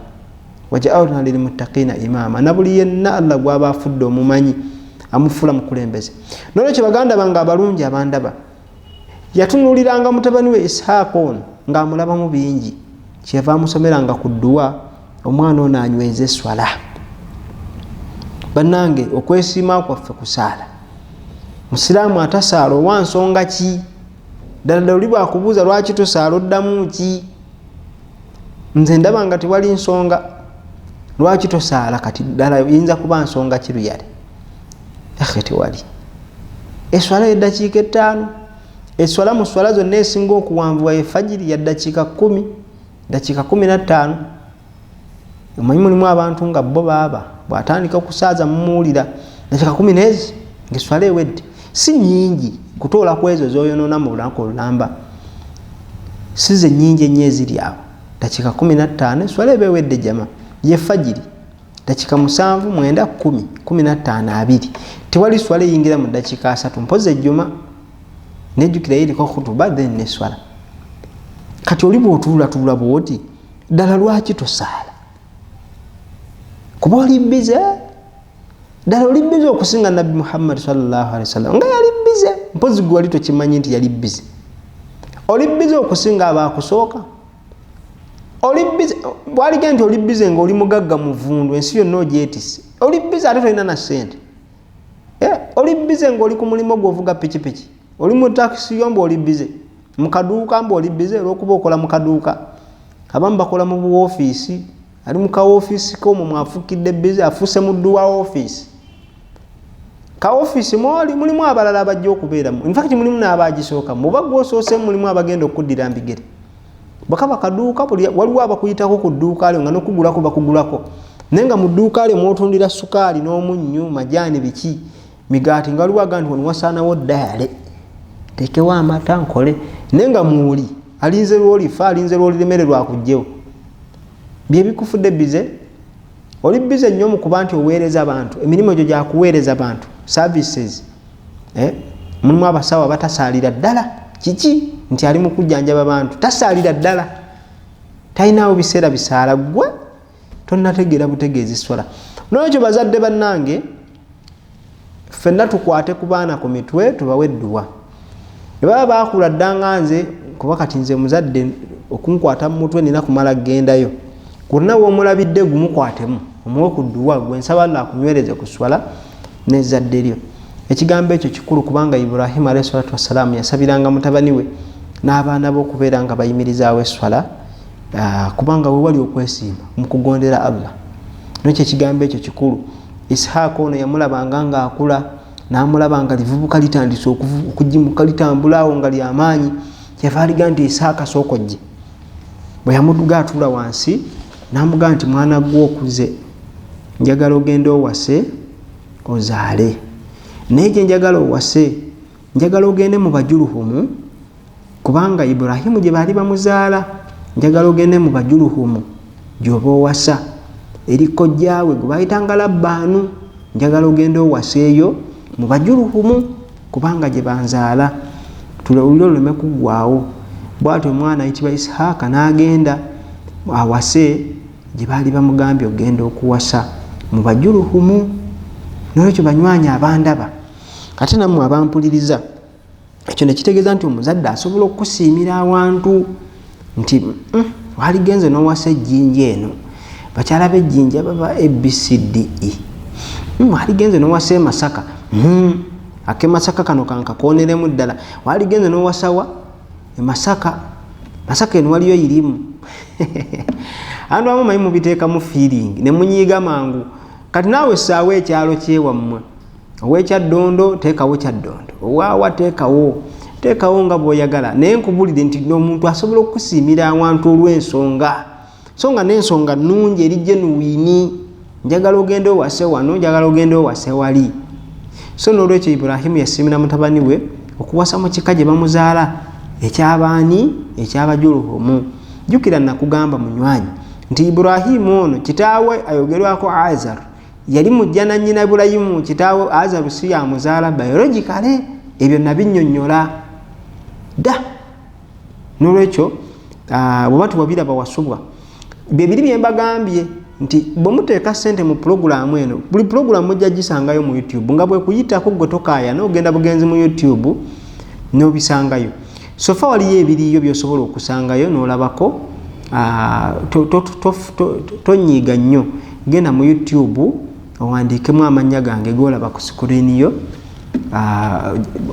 waja'alna lilmuttaqina imama, na buli yenna Allah gw'aba afudde omumanyi amufula mukulembeze. N'olwekyo baganda bange abalungi abandaba, yatunuliranga mutabani we Ishaaka ono ng'amulabamu bingi, kyeva amusomeranga ku dduwa omwana ono anyweze swala. Bannange okwesiima kwaffe kusaala. Musiraamu atasaala owa nsonga ki? Ddala oli bw'akubuuza lwaki tosaala oddamu ki? Nze ndaba nga tewali nsonga lwaki tosaala, kati ddala yinza kuba nsonga ki luyali? Tewali. Eswala eddakiika 5, eswala mu swala zonna esinga okuwanvuwa efajiri ya ddakiika 10, ddakiika 15. Omanyi mulimu abantu nga bo baaba bw'atandika okusaaza mumuwulira ddakiika 10 n'ezi ng'eswala ewedde. Si nnyingi kutoola ku ezo z'oyonoona mu lunaku olulamba, si ze nnyingi ennyo eziri awo. Ddakiika 15 eswala eba ewedde jama, ye fajiri ddakiika 7, 9, 10, 15, 20. Tewali swala eyingira mu ddakiika 3, mpozi ejjuma nejjukira eriko khutuba then neswala. Kati oli bw'otuula bw'oti, ddala lwaki tosaala? Kuba oli bize, ddala oli bize okusinga Nabbi Muhammad sallallahu alaihi wasallam nga yali bize. mpozi gwe wali tokimanyi nti yali busy. Oli busy okusinga abaakusooka. Oli busy waligenda nti oli busy ng'oli mugagga muvundu ensi yonna ogyetisse. Oli busy ate tolina na ssente. Oli busy ng'oli ku mulimu gw'ovuga pikipiki. Oli mu takisi yo mbu oli busy. Mu kaduuka mbu oli busy olw'okuba okola mu kaduuka. Abamu bakola mu buwoofiisi. Ali mu kawofiisi k'omwo mwafukidde busy afuuse muddu wa woofiisi. Kawofiisi mwoli mulimu abalala abajja okubeeramu. In fact mulimu n'abaagisooka. Muba gw'osoose mulimu abagenda okuddira mbigere. Bakaba kaduuka waliwo abakuyitako ku dduuka lyo nga n'okugulako bakugulako. Naye nga mu dduuka lyo mwotundira sukaali n'omunnyo, majaani biki, migaati nga waliwo aga nti wano wasaanawo dayale. Tekewo amata nkole. Naye nga mwoli alinze lw'olifa alinze lw'oliremererwa kujjewo. Bye bikufudde bize. Oli bize nnyo mu kuba nti oweereza abantu. Emirimu egyo gya kuweereza abantu. Services. Mulimu abasawo batasaalira ddala. Kiki? Nti ali mu kujjanjaba abantu. Tasaalira ddala. Talinawo biseera bisaala gwe. Tonnategeera butegeezi swala. N'ekyo bazadde bannange ffenna tukwate ku baana ku mitwe tubawe edduwa. Ne baba baakula ddanga nze kuba kati nze muzadde okunkwata mu mutwe nina kumala gendayo. Kurina w'omulabidde gumukwatemu omuwe ku dduwa gwe nsaba Allah akunywereze ku swala n'ezzadde lyo. Ekigambo ekyo kikulu kubanga Ibrahim alayhi salatu wassalamu yasabiranga mutabani we n'abaana be okubeera nga bayimirizaawo esswala kubanga we wali okwesimba mu kugondera Allah. N'ekyo ekigambo ekyo kikulu. Ishaaka ono yamulabanga ng'akula n'amulaba nga livubuka litandise okugimuka litambulaawo nga ly'amaanyi. Kyava aliga nti Ishaaka sooka ojje. Bwe yamuduga atuula wansi n'amuga nti mwana gwe okuze njagala ogende owase ozaale. Naye gye njagala owase njagala ogende mu bajuluhumu kubanga Ibrahimu gye baali bamuzaala. Njagala ogende mu bajuluhumu gy'oba owasa eri kojjaawe gwe bayitanga Labbaanu. Njagala ogende owaseeyo mu bajuluhumu kubanga gye banzaala tulawulire oluleme kuggwaawo. Bw'atyo omwana ayitibwa Ishaaka n'agenda awase gye baali bamugambye ogenda okuwasa mu bajuluhumu. N'olwekyo banywanyi abandaba ate nammwe abampuliriza ekyo ne kitegeeza nti omuzadde asobola okukusiimira awantu nti waligenze n'owasa ejjinja eno bakyala b'ejjinja baba ABCDE. Waligenze n'owasa Masaka ake Masaka kano kankakoneremu ddala. Waligenze n'owasawa Masaka eno waliyo irimu. Abantu abamu manyi mubiteeka mu feeling ne munyiiga mangu. Kati naawe essaawa ekyalo kyewammwe ow'ekyaddondo teekawo kyaddondo, owaawa teekawo nga bw'oyagala. Naye nkubulire nti n'omuntu asobola okukusiimira awantu olw'ensonga. So nga n'ensonga nnungi eri genuwini. Njagala ogende owase wano, njagala ogende owase wali. So n'olwekyo Ibrahimu yasiimira mutabani we okuwasa mu kika gye bamuzaala ekyabaani ekyabajuluhumu. Jjukira nakugamba munywanyi nti Ibrahimu ono kitaawe ayogerwako Azar yali mujja na nnyina Ibulayimu. Kitaawe Azaru si yamuzaala biologically. Ebyo nabinnyonnyola dda. N'olwekyo bwe tubabiraba wasubwa bye biri bye mbagambye nti bwe muteeka ssente mu pulogulaamu eno buli pulogulaamu mujja gisangayo mu YouTube nga bwe kuyitako gwe tokaaya n'ogenda bugenzi mu YouTube n'obisangayo. Sofa waliyo ebiriyo by'osobola okusangayo n'olabako. Tonyiiga nnyo, genda mu YouTube owandiikemu amannya gange g'olaba ku sikuriini yo.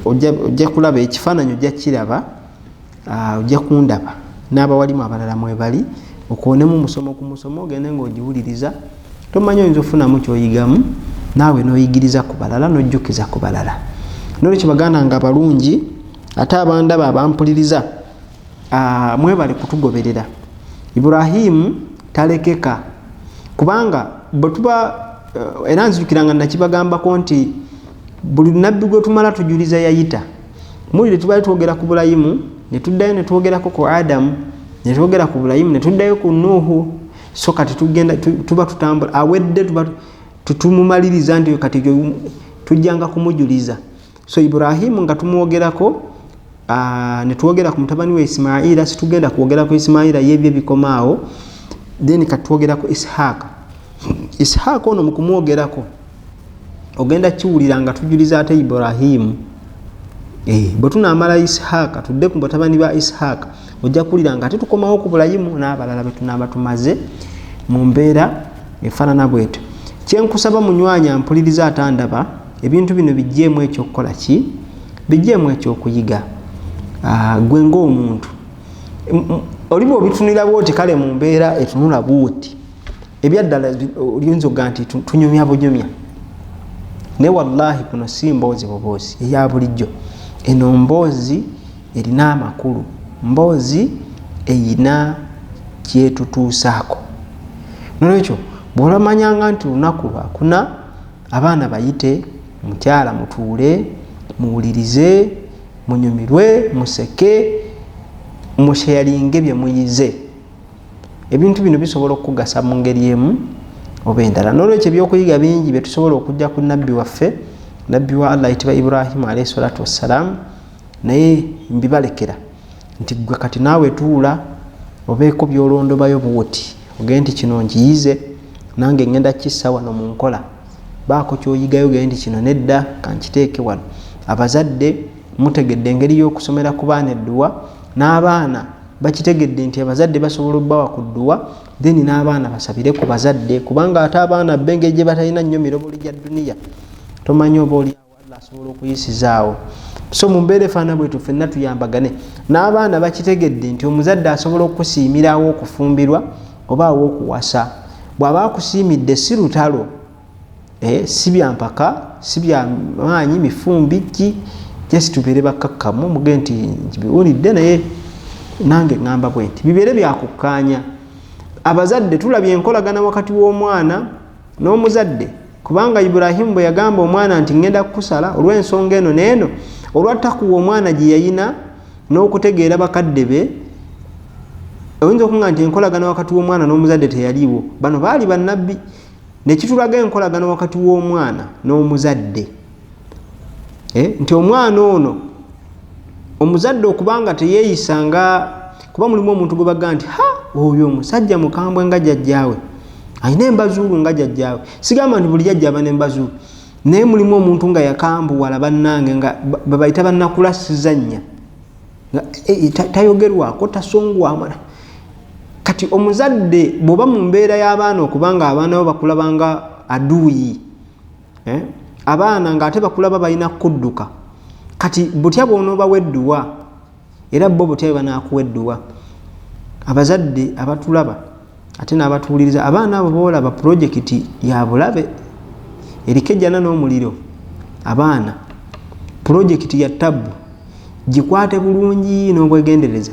Ojja kulaba ekifaananyi, ojja kiraba, ojja kundaba n'abawalimu abalala mwe bali okuonemu musomo ku musomo ogende ng'ogiwuliriza. Tomanyi oyinza ofunamu ky'oyigamu naawe n'oyigiriza ku balala n'ojjukiza ku balala. N'olwekyo baganda nga balungi ate abandaba abampuliriza mwebale kutugoberera. Ibrahimu talekeka kubanga bwe tuba era nzijukiranga nakibagambako nti buli nabbi gwe tumala tujuliza yayita. Mulire tubali twogera ku Bulayimu ne tuddayo ne twogerako ku Adamu ne twogera ku Bulayimu ne tuddayo ku Nuhu. So kati tugenda tuba tutambula awedde tuba tutumumaliriza nti kati tujjanga kumujuliza. So Ibrahimu nga tumwogerako ne twogera ku mutabani we Ismaila, situgenda kwogera ku Ismaila yebye bikomaawo. Then katwogera ku Ishaaka. Ishaaka ono mu kumwogerako ogenda kiwulira nga tujuliza ate Ibrahimu bwe tunaamala Isihaka tudde ku batabani ba Isihaka ojja kulira nga ate tukomawo ku Ibulayimu n'abalala be tunaaba tumaze mu mbeera efaanana bwetyo. Kyenkusaba munywanya mpuliriza atandaba ebintu bino bijjeemu ekyokukola ki? Bijjeemu ekyokuyiga. Gwe ng'omuntu oliba obitunira bwoti kale mu mbeera etunula bwoti ebyaddala oyinza okuga nti tunyumya bunyumya naye wallahi kuno si mboozi buboozi eya bulijjo. Eno mboozi erina amakulu, mboozi eyina kyetutuusaako. Nolwekyo bw'olamanyanga nti lunaku lwakuna abaana bayite, mukyala mutuule, muwulirize, munyumirwe, museke, musheyalinge bye muyize. Ebintu bino bisobola okugasa mu ngeri emu oba endala. Nolwekyo ebyokuyiga bingi bye tusobola okujja ku nabbi waffe, nabbi wa Allah ayitibwa Ibrahimu alayhi salatu wassalamu, naye mbibalekera nti gwe kati naawe tuula obeeko byolondobayo bwoti ogende nti kino nkiyize nange ngenda kissa wano mu nkola. Baako kyoyigayo gende nti kino nedda kankiteeke wano. Abazadde mutegedde engeri y'okusomera ku baana edduwa, n'abaana bakitegedde nti abazadde basobola obbawa ku dduwa, then n'abaana basabire ku bazadde, kubanga ate abaana bengeri gye batalina nnyo miroboli gya dduniya tomanyi oba oli Allah asobola okuyisizaawo. So mu mbeera efaana bwetu ffenna tuyambagane. N'abaana bakitegedde nti omuzadde asobola okusiimirawo okufumbirwa oba aw'okuwasa. Bw'aba akusiimidde si lutalo, si byampaka, si byamaanyi mifumbi ki, jesi tubeere bakkakkamu muge nti biwulidde naye nange ngamba bwe nti bibeere byakukkaanya. Abazadde tulabye enkolagana wakati w'omwana n'omuzadde, kubanga Ibrahimu bwe yagamba omwana nti ngenda kukusala olw'ensonga eno n'eno, olwattakuwa omwana gye yayina n'okutegeera bakadde be, oyinza okuŋŋa nti enkolagana wakati w'omwana n'omuzadde teyaliiwo. Bano baali bannabbi. Nekitulaga enkolagana wakati w'omwana n'omuzadde, nti omwana ono omuzadde okubanga teyeeyisanga, kuba mulimu omuntu gwe baga nti oyo omusajja mukambwe nga jjajjaawe, ayina embazuulu nga jjajjaawe. Sigamba nti buli jjajja aba n'embazuulu, naye mulimu omuntu nga yakambuwala bannange nga babayita bannakulasizannya, tayogerwako, tasongwamu. Kati omuzadde bw'oba mu mbeera y'abaana okubanga abaana bo bakulabanga aduuyi, abaana ng'ate bakulaba balina kudduka, kati butya bw'onoobawa edduwa era bo butya banaakuwa edduwa. Abazadde abatulaba ate n'abatuwuliriza, abaana abo boolaba pulojekiti ya bulabe erikejjana n'omuliro. Abaana pulojekiti ya tabbu gikwate bulungi n'obwegendereza.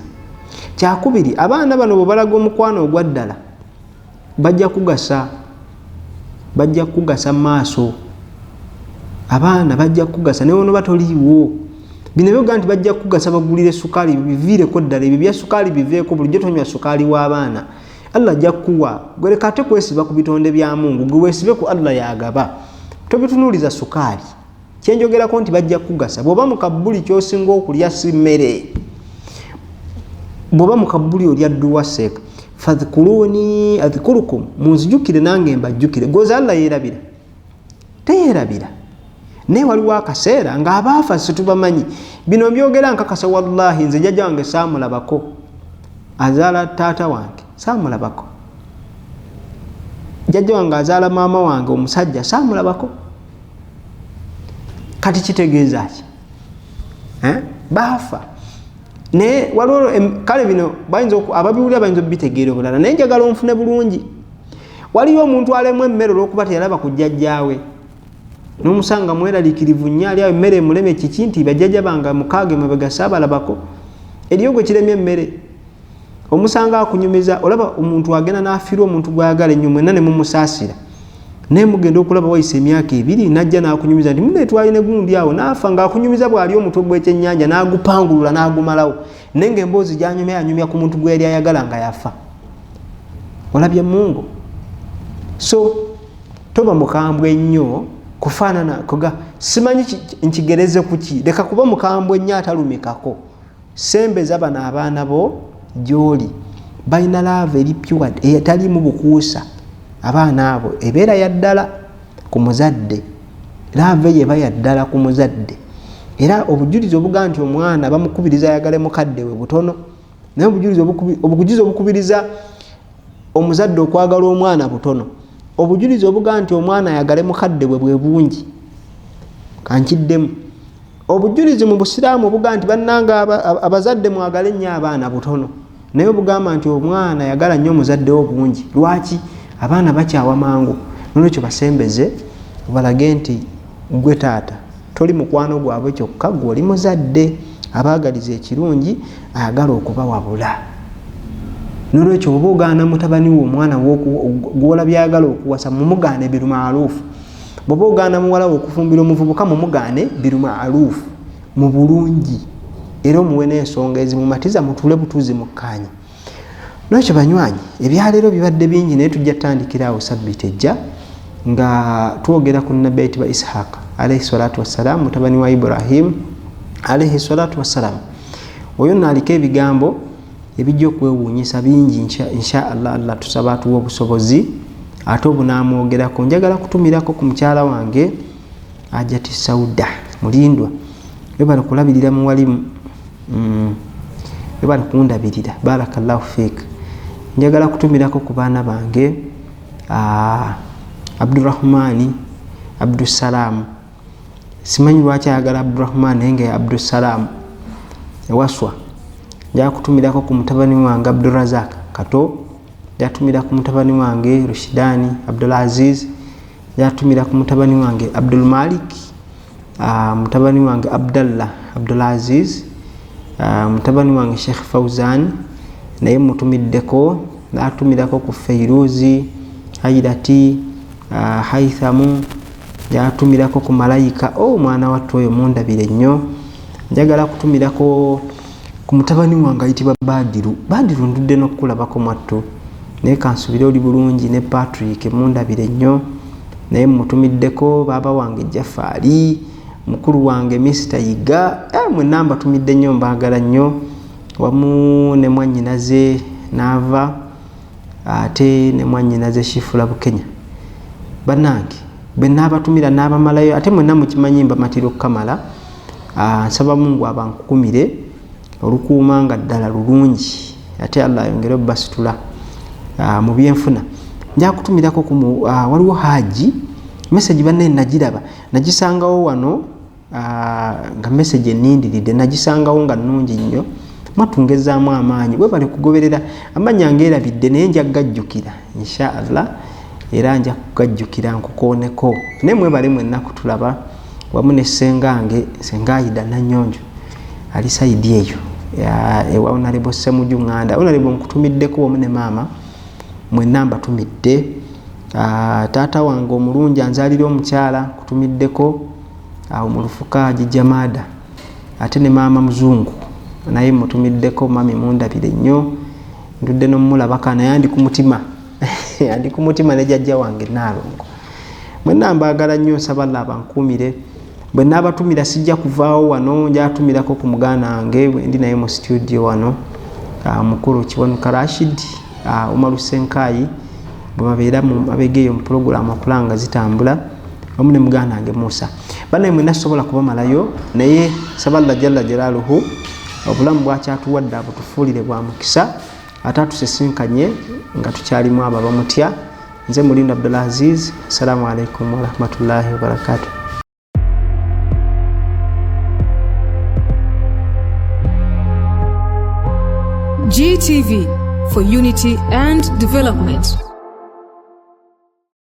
Kyakubiri, abaana bano bwe balaga omukwano ogwa ddala bajja kugasa maaso. Abaana bajja kugasa naye ono batoliiwo. Bino byoga nti bajja kugasa bagulire sukaali biviireko ddala, ebyo bya sukaali biveeko, bulijjo tonywa sukaali w'abaana. Allah ajja kuwa gweleka ate kwesiba ku bitonde bya Mungu, gwe weesibe ku Allah yagaba, tobitunuuliza sukaali. Kyenjogerako nti bajja kugasa. Bw'oba mu kabbuli ky'osinga okulya si mmere, bw'oba mu kabbuli olya dduwa seeka, fadhkuruni adhkurukum, munzijukire nange mbajjukire. Goza Allah yeerabira? Teyeerabira. Naye waliwo akaseera ng'abaafa situbamanyi. Bino byogera nkakasa wallahi nze jjajja wange saamulabako, azaala taata wange saamulabako, jjajja wange azaala maama wange omusajja saamulabako. Kati kitegeeza ki? Baafa. Naye waliwo kale bino ababiwulira bayinza obitegeera obulala, naye njagala onfune bulungi. Waliyo omuntu alemu emmere olw'okuba teyalaba ku jjajjaawe, n'omusanga mweraliikirivu nnyo ali awo emmere emuleme kiki nti bajjajja bange mukaaga emabega saabalabako. Eriyo gwe kiremye emmere, omusanga akunyumiza. Olaba omuntu agenda n'afiirwa omuntu gw'ayagala ennyo, mwenna ne mumusaasira, naye mugenda okulaba wayise emyaka 2 n'ajja n'akunyumiza nti muneetwale ne gundi awo, n'afa ng'akunyumiza bw'ali omutwe gw'ekyennyanja n'agupangulula n'agumalawo, naye ng'emboozi gy'anyumya anyumya ku muntu gwe yali ayagala nga yafa. Olabye Mungu? So toba mukambwe nnyo kufaanana kuga simanyi nkigereze kuki, leka kuba mukambwe nnyo atalumikako. Sembeza bano abaana bo gy'oli, balina laava eri pure etaliimu bukuusa. Abaana abo ebeera ya ddala ku muzadde, laava ye eba ya ddala ku muzadde. era obujulizi obuga nti omwana bamukubiriza ayagale mukadde we butono, naye obujulizi obukubiriza omuzadde okwagala omwana butono. Obujulizi obuga nti omwana ayagale mukadde we bwe bungi. Kankiddemu obujulizi mu Busiraamu obuga nti bannanga abazadde mwagale nnyo abaana butono, naye obugamba nti omwana ayagala nnyo omuzadde we bungi. Lwaki? Abaana bakyawa mangu. Nolwekyo basembeze balage nti gwe taata toli mukwano gwabwe kyokka, gwe oli muzadde abaagaliza ekirungi, ayagala okubawabula. Nolwekyo oba ogaana mutabani wo omwana gwola byagala okuwasa mumugaane birumaaluufu. Bw'oba ogaana muwala wo okufumbira omuvubuka mumugaane birumaaluufu mu bulungi, era omuwe n'ensonga ezimumatiza mutule butuuzi mukkaanya. Nolwekyo banywanyi, ebyaleero bibadde bingi naye tujja tutandikira awo sabbiiti ejja nga twogera ku nnabbi ayitibwa Ishaaq alayhi salatu wassalam, mutabani wa Ibrahim alayhi salatu wassalam. Oyo naaliko ebigambo ebijja okwewuunyisa bingi insha Allah. Allah tusaba atuwa obusobozi ate obunamwogerako. Njagala kutumirako ku mukyala wange Ajati Sauda mulindwa, webale kulabirira muwalimu, webale kundabirira, barakallahu fiik. Njagala kutumirako ku baana bange Abdurrahmani, Abdussalam. Simanyi lwaki ayagala Abdurrahmani naye nga Abdussalam ewaswa. Njagala kutumirako ku mutabani wange Abdurazak Kato, yatumira ku mutabani wange Rushidani Abdulaziz, yatumira ku mutabani wange Abdul Malik, mutabani wange Abdallah Abdulaziz, mutabani wange Sheikh Fauzan naye mutumiddeko. Natumirako ku Feiruzi Haidati Haithamu, yatumirako ku Malayika. Mwana wattu oyo mundabire nnyo. Njagala kutumirako ku mutabani wange ayitibwa Badiru. Badiru ndudde n'okulabako mwattu naye kansubire oli bulungi, ne Patrick mundabire nnyo naye mutumiddeko. Baba wange Jafari, mukulu wange Mr. Yiga, mwenna mbatumidde nnyo, mbaagala nnyo, wamu ne mwannyinaze Nava ate ne mwannyinaze Shifula Bukenya. Bannange bwe naabatumira n'abamalayo, ate mwenna mukimanyi mbamatira okukamala. Nsaba Mungu abankukumire olukuuma nga ddala lulungi, ate Allah ayongere obbasitula mu byenfuna. Nja kutumirako waliwo Haji message banne nagiraba, nagisangawo wano nga message enindiridde, nagisangawo nga nnungi nnyo, mwatungezaamu amaanyi. Bwe bali kugoberera amanya ngeerabidde naye nja gajjukira insha Allah, era nja kugajjukira nkukooneko. Naye mwebale mwenna kutulaba, wamu ne ssengange Sengayida Nanyonjo ali saidi eyo ewa Honorable Ssemuju Nganda. Honorable nkutumiddeko wamu ne maama, mwenna mbatumidde. Taata wange omulungi anzalira omukyala kutumiddeko mu Lufuka Jamada, ate ne maama Muzungu naye mutumiddeko. Mami mundabire nnyo, ndudde n'omulabaka naye andi ku mutima andi ku mutima ne jjajja wange Naalongo. Mwenna mbaagala nnyo, nsaba Allah abankuumire. Bwe naabatumira sijja kuvaawo wano, njatumirako ku muganda wange ndi naye mu studio wano, mukulu Kiwanuka Rashid, Umaru Senkayi, bwe babeera mu mabegeeyo mu pulogulaamu okulanga zitambula, wamu ne muganda wange Musa. Bannaye mwenna sobola kubamalayo, naye saba Allah jalla jalaaluhu obulamu bwakyatuwadde abutufuulire bwa mukisa, ate atusisinkanye nga tukyalimu abo abamutya. Nze Mulindo Abdulaziz, assalamu alaikum warahmatullahi wabarakatuh. GTV for unity and development.